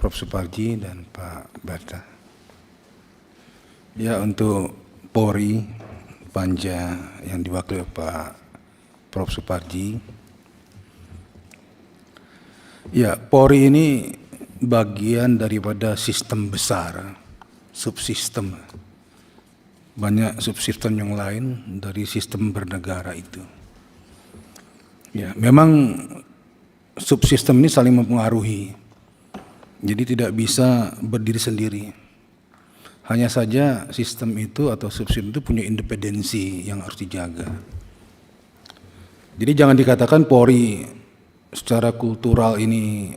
Prof. Suparji dan Pak Berta. Ya, untuk Polri, Panja yang diwakili Pak Prof. Suparji. Ya, Polri ini bagian daripada sistem besar, subsistem. Banyak subsistem yang lain dari sistem bernegara itu. Ya, memang subsistem ini saling mempengaruhi. Jadi tidak bisa berdiri sendiri. Hanya saja sistem itu atau subsistem itu punya independensi yang harus dijaga. Jadi jangan dikatakan Polri secara kultural ini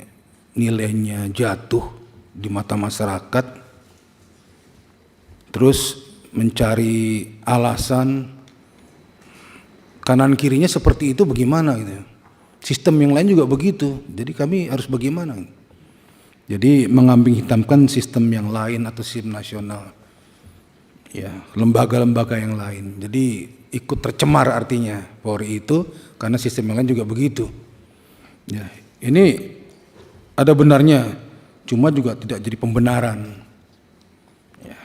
nilainya jatuh di mata masyarakat, terus mencari alasan kanan kirinya seperti itu bagaimana gitu. Sistem yang lain juga begitu, jadi kami harus bagaimana? Jadi mengambing hitamkan sistem yang lain atau sistem nasional, ya, lembaga-lembaga yang lain. Jadi ikut tercemar artinya Polri itu karena sistem yang lain juga begitu. Ya, ini ada benarnya, cuma juga tidak jadi pembenaran. Ya.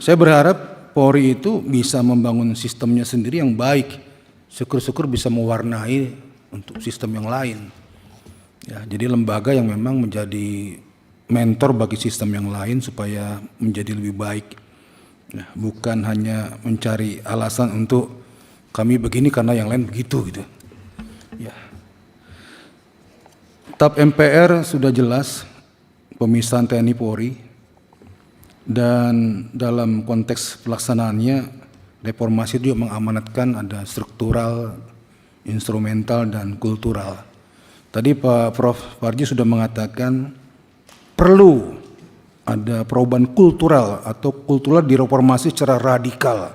Saya berharap Polri itu bisa membangun sistemnya sendiri yang baik. Syukur-syukur bisa mewarnai untuk sistem yang lain. Ya, jadi lembaga yang memang menjadi mentor bagi sistem yang lain supaya menjadi lebih baik. Ya, bukan hanya mencari alasan untuk kami begini karena yang lain begitu gitu. Ya. TAP MPR sudah jelas pemisahan TNI Polri, dan dalam konteks pelaksanaannya reformasi juga mengamanatkan ada struktural, instrumental, dan kultural. Tadi Pak Prof. Suparji sudah mengatakan perlu ada perubahan kultural atau kultural direformasi secara radikal.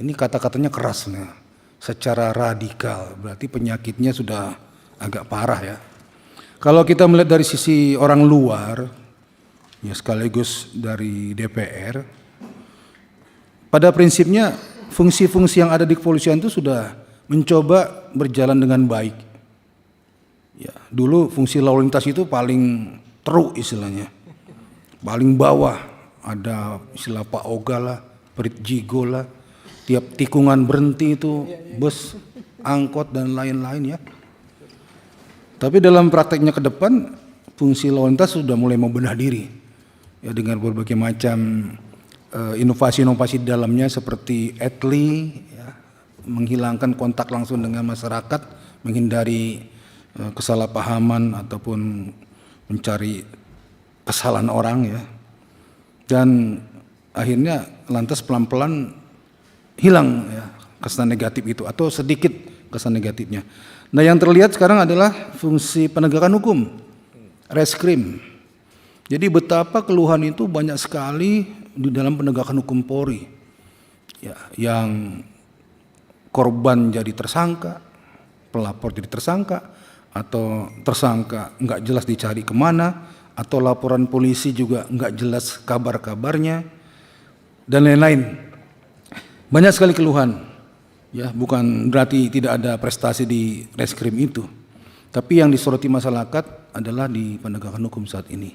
Ini kata-katanya keras, nih. Secara radikal, berarti penyakitnya sudah agak parah ya. Kalau kita melihat dari sisi orang luar, ya sekaligus dari DPR, pada prinsipnya fungsi-fungsi yang ada di kepolisian itu sudah mencoba berjalan dengan baik. Ya, dulu fungsi lalu lintas itu paling teruk istilahnya, paling bawah, ada istilah Pak Oga lah, Prit Jigo lah, tiap tikungan berhenti itu bus, angkot dan lain-lain ya. Tapi dalam prakteknya ke depan, fungsi lalu lintas sudah mulai membenah diri ya, dengan berbagai macam inovasi-inovasi di dalamnya seperti ETLI, ya, menghilangkan kontak langsung dengan masyarakat, menghindari kesalahpahaman ataupun mencari kesalahan orang ya, dan akhirnya lantas pelan-pelan hilang ya kesan negatif itu atau sedikit kesan negatifnya. Nah, yang terlihat sekarang adalah fungsi penegakan hukum, reskrim. Jadi betapa keluhan itu banyak sekali di dalam penegakan hukum Polri ya, yang korban jadi tersangka, pelapor jadi tersangka, atau tersangka nggak jelas dicari kemana, atau laporan polisi juga nggak jelas kabar-kabarnya, dan lain-lain. Banyak sekali keluhan, ya, bukan berarti tidak ada prestasi di reskrim itu, tapi yang disoroti masyarakat adalah di penegakan hukum saat ini.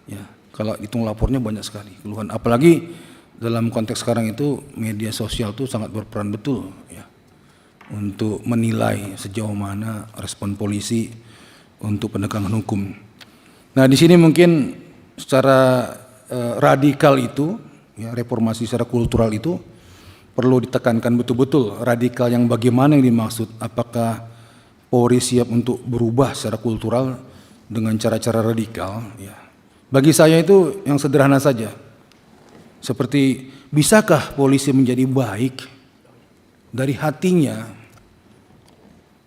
Ya, kalau hitung lapornya banyak sekali keluhan, apalagi dalam konteks sekarang itu media sosial itu sangat berperan betul, ya, untuk menilai sejauh mana respon polisi untuk penegakan hukum. Nah, di sini mungkin secara radikal itu, ya, reformasi secara kultural itu perlu ditekankan betul-betul. Radikal yang bagaimana yang dimaksud? Apakah Polri siap untuk berubah secara kultural dengan cara-cara radikal? Ya. Bagi saya itu yang sederhana saja. Seperti, bisakah polisi menjadi baik dari hatinya,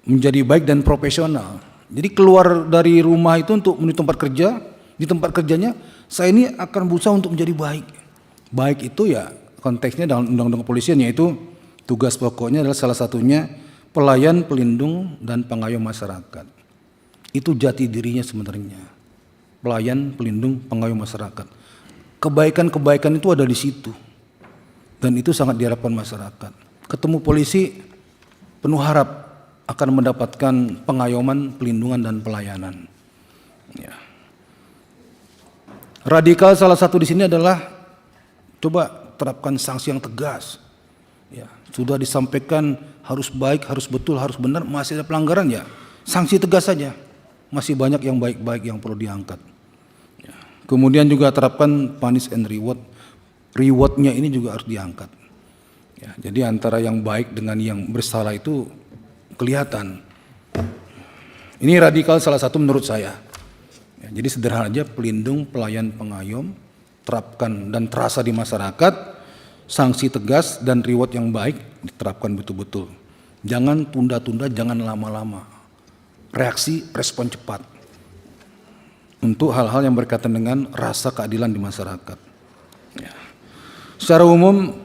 menjadi baik dan profesional? Jadi keluar dari rumah itu untuk menuju tempat kerja, di tempat kerjanya saya ini akan berusaha untuk menjadi baik. Baik itu ya konteksnya dalam undang-undang kepolisian, yaitu tugas pokoknya adalah salah satunya pelayan, pelindung, dan pengayom masyarakat. Itu jati dirinya sebenarnya, pelayan, pelindung, pengayom masyarakat. Kebaikan-kebaikan itu ada di situ, dan itu sangat diharapkan masyarakat. Ketemu polisi penuh harap akan mendapatkan pengayoman, pelindungan, dan pelayanan. Ya. Radikal salah satu di sini adalah coba terapkan sanksi yang tegas. Ya, sudah disampaikan harus baik, harus betul, harus benar, masih ada pelanggaran ya, sanksi tegas saja. Masih banyak yang baik-baik yang perlu diangkat. Ya. Kemudian juga terapkan punish and reward. Rewardnya ini juga harus diangkat. Ya, jadi antara yang baik dengan yang bersalah itu kelihatan. Ini radikal salah satu menurut saya. Ya, jadi sederhana aja, pelindung, pelayan, pengayom, terapkan dan terasa di masyarakat, sanksi tegas dan reward yang baik diterapkan betul-betul. Jangan tunda-tunda, jangan lama-lama. Reaksi, respon cepat untuk hal-hal yang berkaitan dengan rasa keadilan di masyarakat. Ya. Secara umum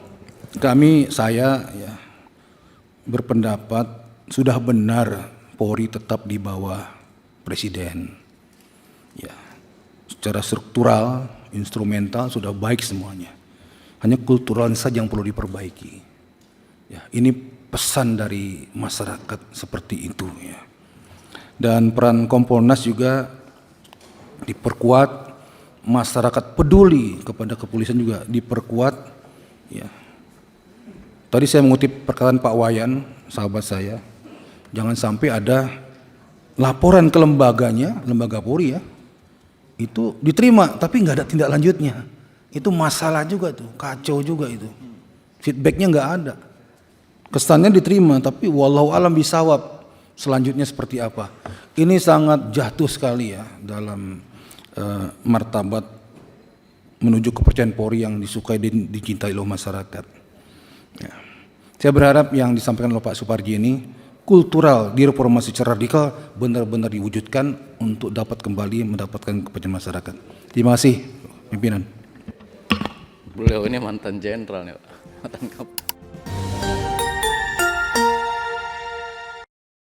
saya ya, berpendapat sudah benar Polri tetap di bawah Presiden. Ya, secara struktural, instrumental sudah baik semuanya. Hanya kultural saja yang perlu diperbaiki. Ya, ini pesan dari masyarakat seperti itu ya. Dan peran Kompolnas juga diperkuat, masyarakat peduli kepada kepolisian juga diperkuat. Ya. Tadi saya mengutip perkataan Pak Wayan, sahabat saya, jangan sampai ada laporan ke lembaganya, lembaga Polri ya, itu diterima tapi nggak ada tindak lanjutnya. Itu masalah juga tuh, kacau juga itu. Feedbacknya nggak ada. Kesannya diterima tapi wallahu alam bisawab. Selanjutnya seperti apa? Ini sangat jatuh sekali ya dalam martabat menuju kepercayaan Polri yang disukai dan dicintai oleh masyarakat. Ya. Saya berharap yang disampaikan oleh Pak Suparji ini kultural direformasi secara radikal benar-benar diwujudkan untuk dapat kembali mendapatkan kepercayaan masyarakat. Terima kasih, pimpinan. Beliau ini mantan jenderal nih, Pak. Mantan